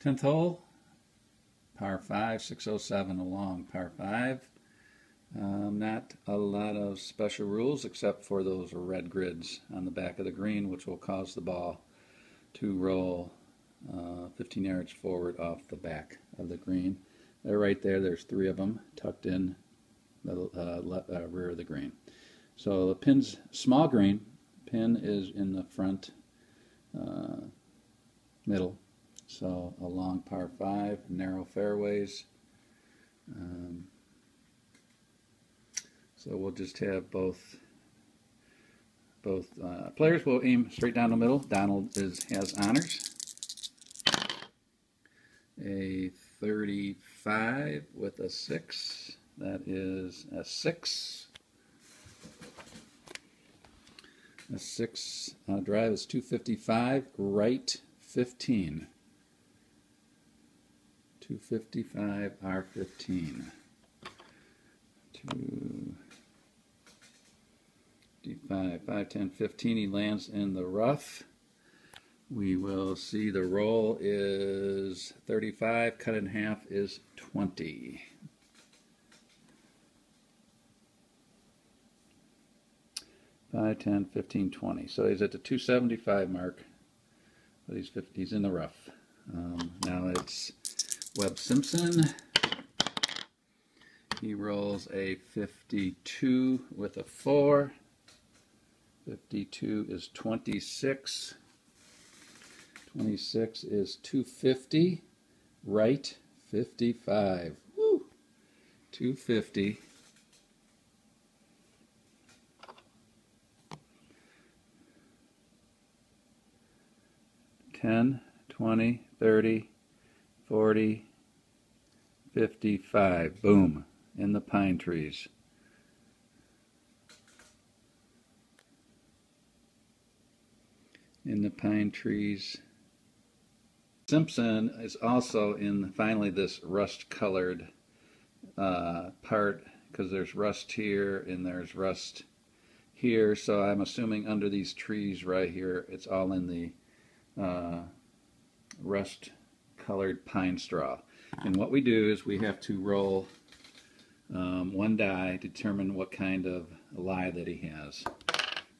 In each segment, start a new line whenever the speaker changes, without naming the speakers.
10th hole, par 5, 607 along par 5. Not a lot of special rules except for those red grids on the back of the green, which will cause the ball to roll 15 yards forward off the back of the green. They're right there. There's 3 of them tucked in the rear of the green. So the pin's small green. Pin is in the front middle. So a long par 5, narrow fairways. So we'll just have both players will aim straight down the middle. Donald has honors. A 35 with a 6. That is a 6. A 6 drive is 255. Right 15. 255 R15. 255 5 10 15. He lands in the rough. We will see the roll is 35, cut in half is 20. Five, 10, 15, 20. So he's at the 275 mark, but he's in the rough. Now it's Webb Simpson. He rolls a 52 with a 4. 52 is 26. 26 is 250. Right 55. Woo! 250. $10, $20, $30, $40, $55. Boom. In the pine trees. In the pine trees. Simpson is also in finally this rust-colored part, because there's rust here and there's rust here. So I'm assuming under these trees right here, it's all in the rust-colored pine straw. And what we do is we have to roll one die to determine what kind of lie that he has.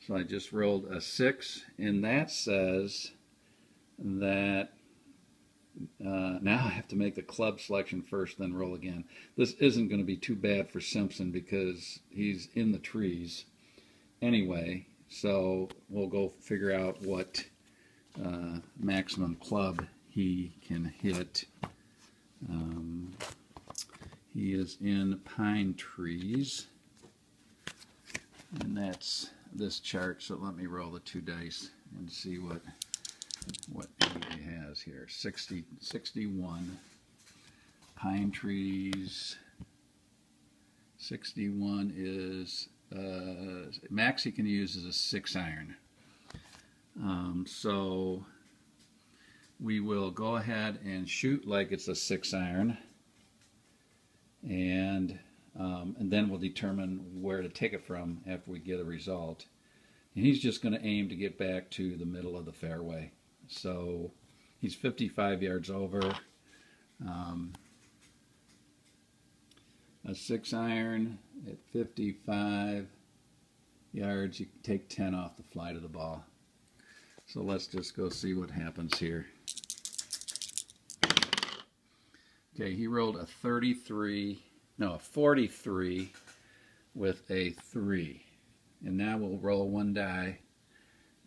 So I just rolled a 6, and that says that now I have to make the club selection first, then roll again. This isn't going to be too bad for Simpson because he's in the trees anyway, so we'll go figure out what maximum club he can hit. He is in pine trees, and that's this chart. So let me roll the 2 dice and see what he has here. 61 pine trees. 61 is max he can use is a 6-iron. So we will go ahead and shoot like it's a 6-iron, and then we'll determine where to take it from after we get a result. And he's just going to aim to get back to the middle of the fairway. So he's 55 yards over. A 6-iron at 55 yards, you can take 10 off the flight of the ball. So let's just go see what happens here. Okay, he rolled a 43, no, a 43 with a 3. And now we'll roll 1 die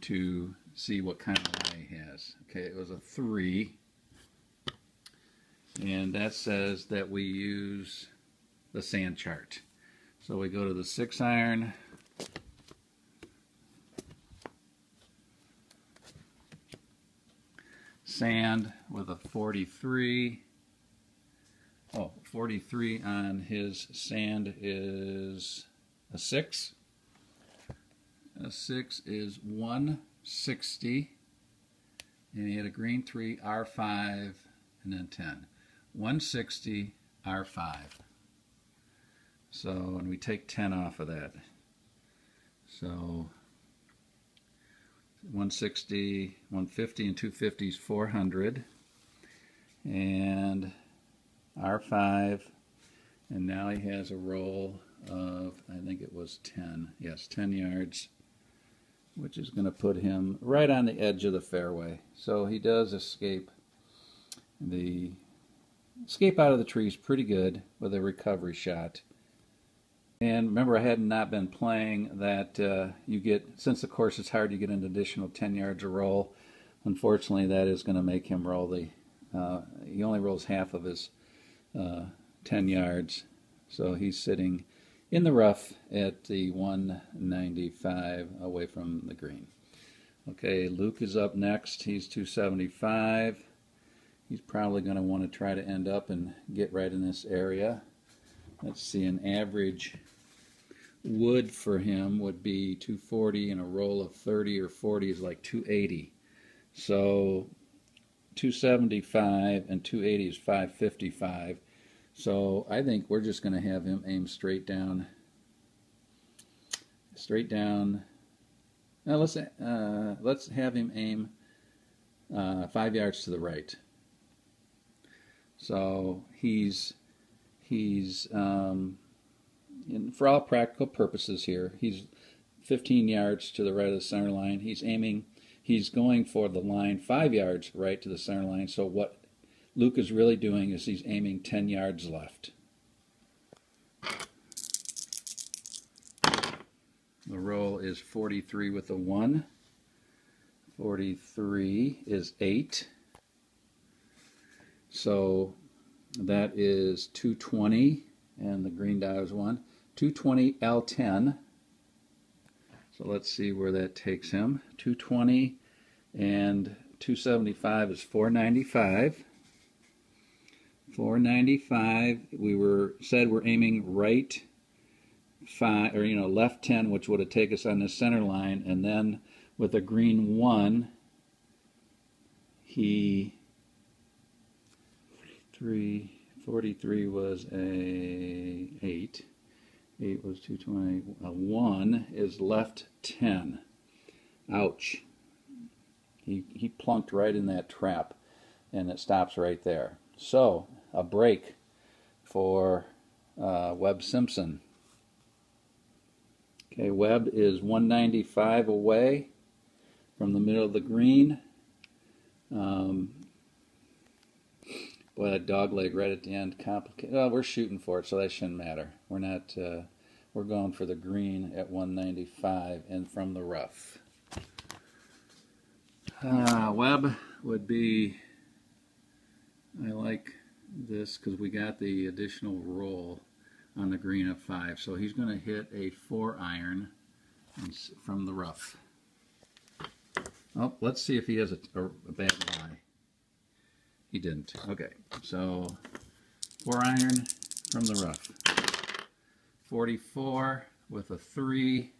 to see what kind of lie he has. Okay, it was a 3. And that says that we use the sand chart. So we go to the 6-iron. Sand with a 43. Oh, 43 on his sand is a 6. A 6 is 160. And he had a green 3, R5, and then 10. 160, R5. So, and we take 10 off of that. So 160, 150, and 250 is 400. and R5, and now he has a roll of, I think it was 10. Yes, 10 yards, which is going to put him right on the edge of the fairway. So he does escape out of the trees pretty good with a recovery shot. And remember, I had not been playing that you get, since the course is hard, you get an additional 10 yards a roll. Unfortunately, that is going to make him roll he only rolls half of his 10 yards. So he's sitting in the rough at the 195 away from the green. Okay, Luke is up next. He's 275. He's probably going to want to try to end up and get right in this area. Let's see, an average wood for him would be 240, and a roll of 30 or 40 is like 280. So 275 and 280 is 555. So I think we're just going to have him aim straight down. Now let's have him aim 5 yards to the right. So he's for all practical purposes here, he's 15 yards to the right of the center line. He's going for the line 5 yards right to the center line. So what Luke is really doing is he's aiming 10 yards left. The roll is 43 with a 1. 43 is 8. So that is 220, and the green die is 1. 220 L10. So let's see where that takes him. 220 and 275 is 495. 495. We said we're aiming right 5, or left 10, which would have taken us on the center line, and then with a green 1, he 43 was a 8. 8 was 220. A 1 is left 10. Ouch. He plunked right in that trap, and it stops right there. So a break for Webb Simpson. Okay, Webb is 195 away from the middle of the green. Boy, that dog leg right at the end, complicated. Well, we're shooting for it, so that shouldn't matter. We're not. We're going for the green at 195 and from the rough. Webb would be. I like this because we got the additional roll on the green of 5, so he's going to hit a 4-iron from the rough. Oh, let's see if he has a bad lie. He didn't. Okay, so 4-iron from the rough. 44 with a 3.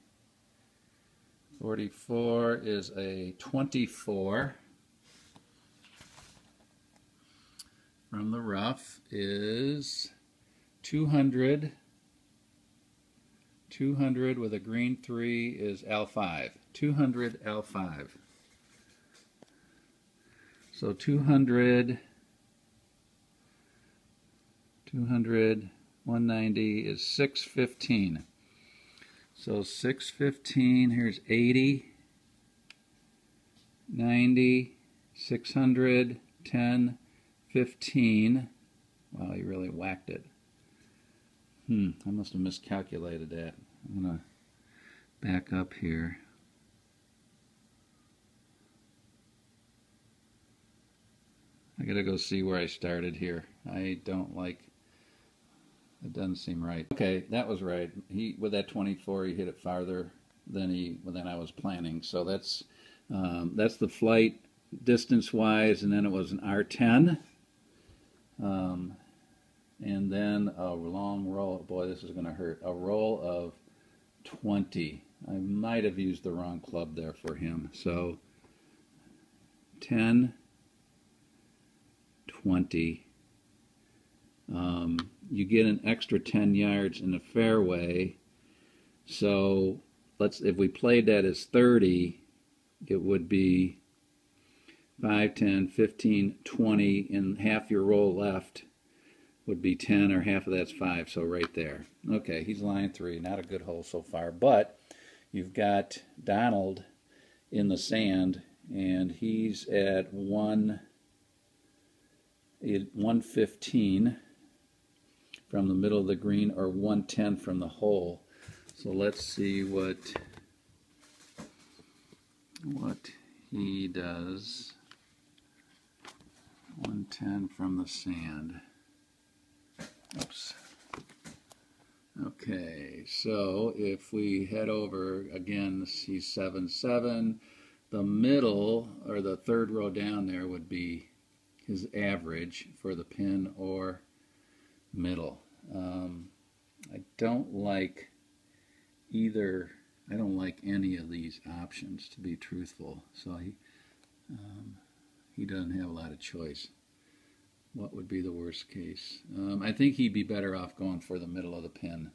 44 is a 24. From the rough is 200. 200 with a green 3 is L5. 200 L5. So 200, 190 is 615. So 615, here's 80, 90, 600, 10, 15. Wow, he really whacked it. I must have miscalculated that. I'm going to back up here. I gotta go see where I started here. I don't like, it doesn't seem right. Okay, that was right. With that 24, he hit it farther than I was planning. So that's the flight distance-wise, and then it was an R10. And then a long roll. Boy, this is going to hurt. A roll of 20. I might have used the wrong club there for him. So 10, 20. You get an extra 10 yards in the fairway. So if we played that as 30, it would be 5, 10, 15, 20, and half your roll left would be 10, or half of that's 5, so right there. Okay, he's line 3. Not a good hole so far, but you've got Donald in the sand, and he's at 115 from the middle of the green, or 110 from the hole. So let's see what he does. 110 from the sand. Oops. Okay, so if we head over again, he's 7, 7. The middle, or the third row down there, would be his average for the pin or middle. I don't like either. I don't like any of these options, to be truthful. So he doesn't have a lot of choice. What would be the worst case? I think he'd be better off going for the middle of the pin.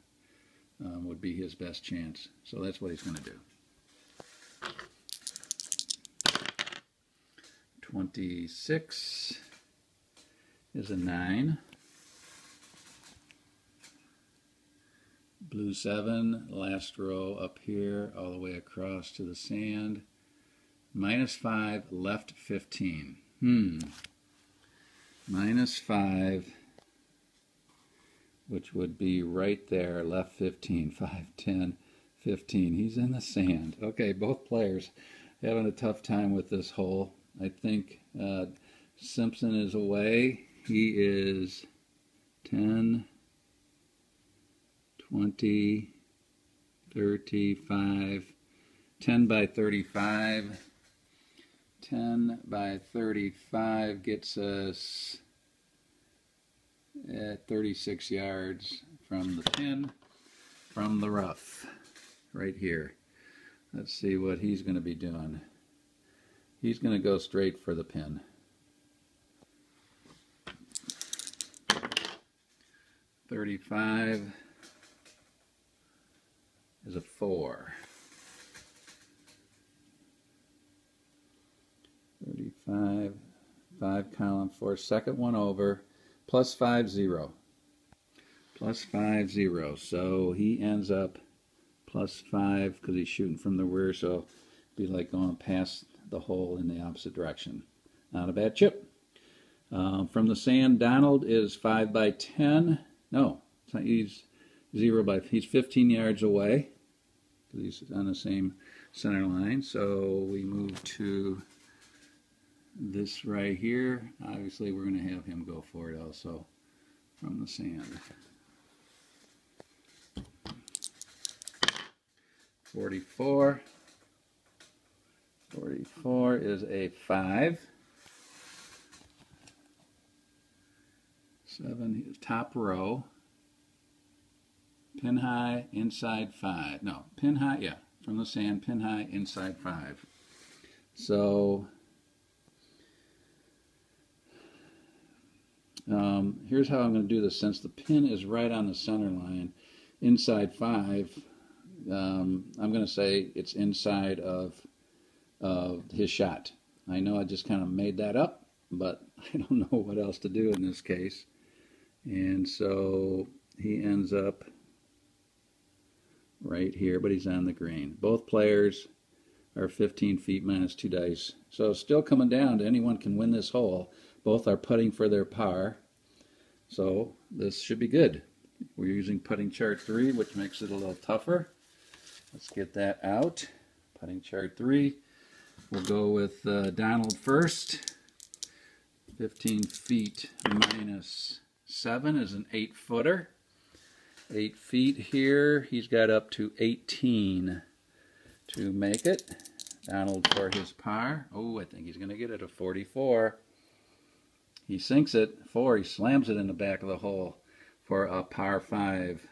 Would be his best chance. So that's what he's going to do. 26 is a 9. Blue 7, last row up here, all the way across to the sand. -5, left 15. -5, which would be right there, left 15, 5, 10, 15. He's in the sand. Okay, both players having a tough time with this hole. I think Simpson is away. He is 10, 20, 35, 10 by 35. 10 by 35 gets us at 36 yards from the pin, from the rough, right here. Let's see what he's going to be doing. He's going to go straight for the pin. 35 is a 4. 35, 5 column 4, second one over, +5, 0. +5, 0. So he ends up +5 because he's shooting from the rear, so it'd be like going past the hole in the opposite direction. Not a bad chip. From the sand, Donald is 5 by 10. No, he's 0 by, he's 15 yards away. He's on the same center line. So we move to this right here. Obviously, we're going to have him go for it also from the sand. 44. 44 is a 5. 7, top row. Pin high, inside 5. No, pin high, yeah, from the sand, pin high, inside 5. So here's how I'm going to do this. Since the pin is right on the center line, inside 5, I'm going to say it's inside of his shot. I know I just kind of made that up, but I don't know what else to do in this case. And so he ends up right here, but he's on the green. Both players are 15 feet minus 2 dice. So still coming down to anyone can win this hole. Both are putting for their par. So this should be good. We're using putting chart 3, which makes it a little tougher. Let's get that out. Putting chart 3. We'll go with Donald first. 15 feet minus 7 is an 8-footer. 8 feet here. He's got up to 18 to make it. Donald for his par. Oh, I think he's going to get it, a 44. He sinks it. 4. He slams it in the back of the hole for a par 5.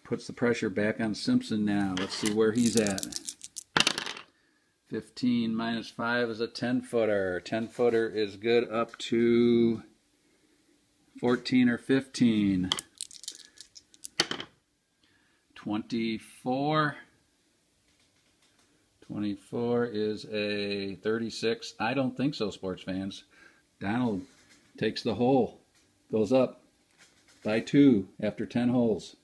Puts the pressure back on Simpson now. Let's see where he's at. 15 minus 5 is a 10-footer. 10-footer is good up to 14 or 15. 24. 24 is a 36. I don't think so, sports fans. Donald takes the hole, goes up by 2 after 10 holes.